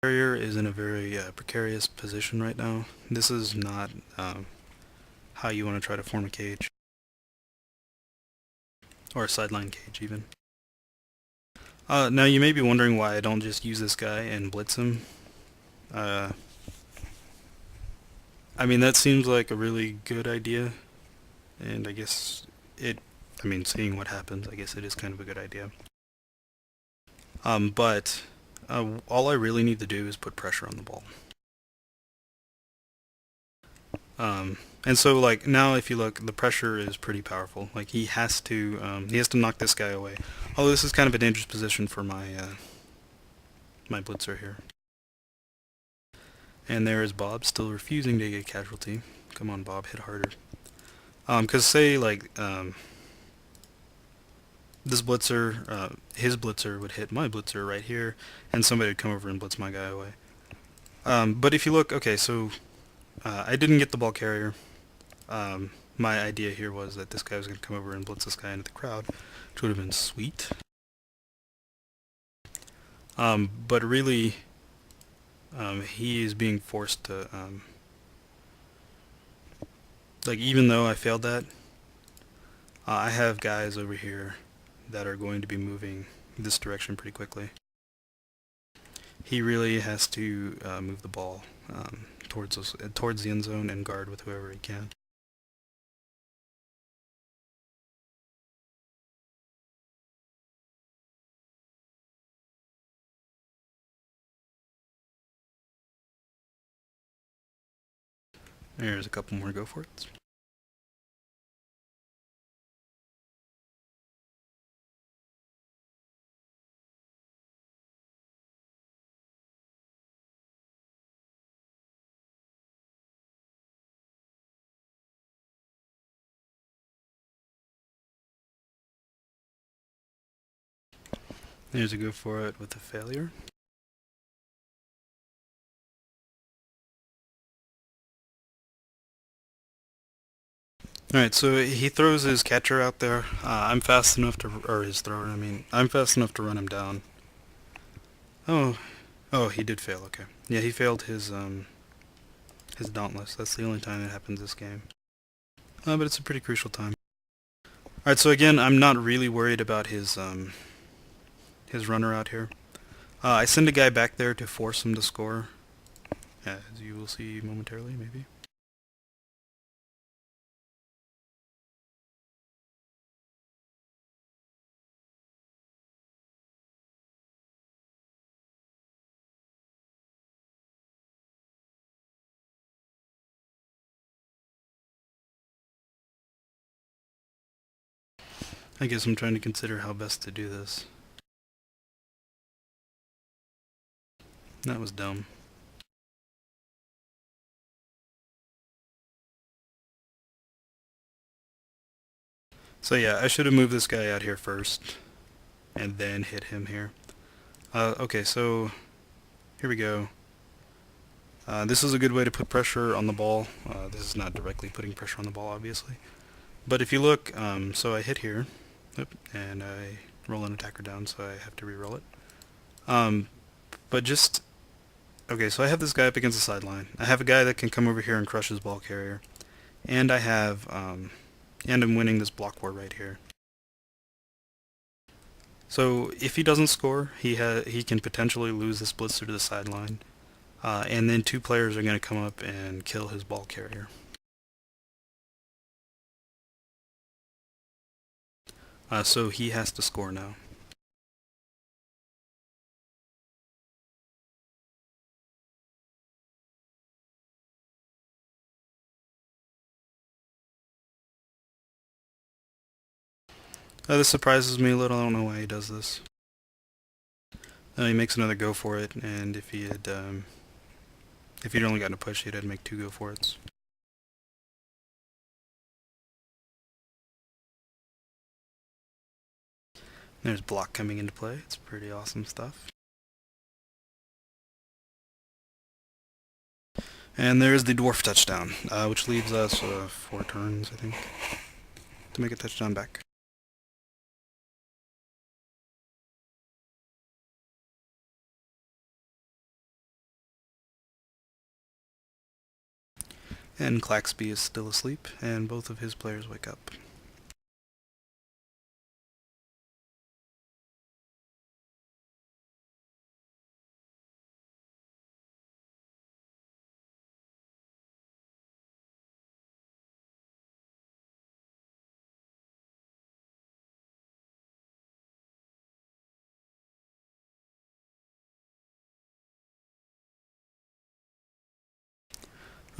Carrier is in a very precarious position right now. This is not how you want to try to form a cage, or a sideline cage even. Now you may be wondering why I don't just use this guy and blitz him. Uh, I mean, that seems like a really good idea, and I guess seeing what happens, I guess it is kind of a good idea. But all I really need to do is put pressure on the ball. And so like now if you look, the pressure is pretty powerful. Like he has to knock this guy away. Although this is kind of a dangerous position for my blitzer here. And there is Bob still refusing to get casualty. Come on, Bob, hit harder. Because say like this blitzer, his blitzer would hit my blitzer right here, and somebody would come over and blitz my guy away. But if you look, okay, so I didn't get the ball carrier. My idea here was that this guy was going to come over and blitz this guy into the crowd, which would have been sweet. But really, he is being forced to, like, even though I failed that, I have guys over here that are going to be moving this direction pretty quickly. He really has to move the ball towards the end zone and guard with whoever he can. There's a couple more go for it. There's a go for it with a failure. Alright, so he throws his catcher out there. I'm fast enough to, or his thrower, I mean, I'm fast enough to run him down. Oh, he did fail, okay. Yeah, he failed his Dauntless. That's the only time it happens this game. But it's a pretty crucial time. Alright, so again, I'm not really worried about his runner out here. I send a guy back there to force him to score, as you will see momentarily, maybe. I guess I'm trying to consider how best to do this. That was dumb. So yeah, I should have moved this guy out here first, and then hit him here. Okay, so here we go. This is a good way to put pressure on the ball. This is not directly putting pressure on the ball, obviously. But if you look, so I hit here, and I roll an attacker down, so I have to re-roll it. But just, okay, so I have this guy up against the sideline. I have a guy that can come over here and crush his ball carrier. And I have, and I'm winning this block war right here. So if he doesn't score, he can potentially lose this blitzer to the sideline. And then two players are going to come up and kill his ball carrier. So he has to score now. This surprises me a little. I don't know why he does this. He makes another go for it, and if he'd only gotten a push, he'd had to make two go for it. There's block coming into play. It's pretty awesome stuff. And there's the dwarf touchdown, which leaves us 4 turns, I think, to make a touchdown back. And Claxby is still asleep, and both of his players wake up.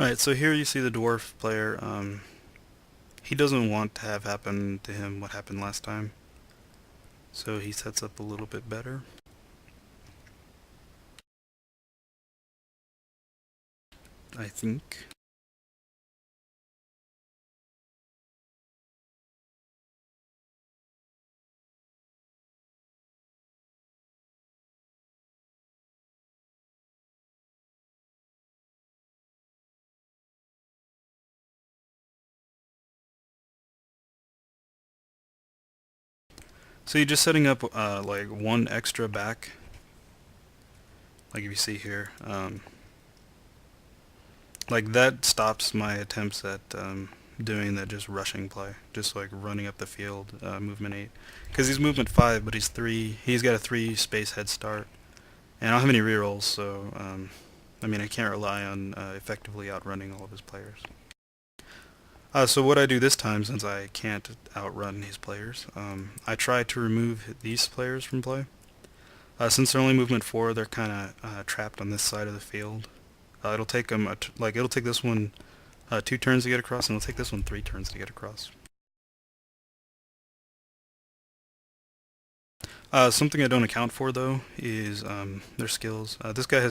Alright, so here you see the dwarf player. He doesn't want to have happen to him what happened last time, so he sets up a little bit better. I think. So you're just setting up like one extra back, like if you see here. Like that stops my attempts at doing that just rushing play, just like running up the field, movement 8. Because he's movement 5, but he's got a 3 space head start. And I don't have any rerolls, so I mean I can't rely on effectively outrunning all of his players. So what I do this time, since I can't outrun his players, I try to remove these players from play. Since they're only movement 4, they're kind of trapped on this side of the field. It'll take them it'll take this one 2 turns to get across, and it'll take this one 3 turns to get across. Something I don't account for though is their skills. This guy has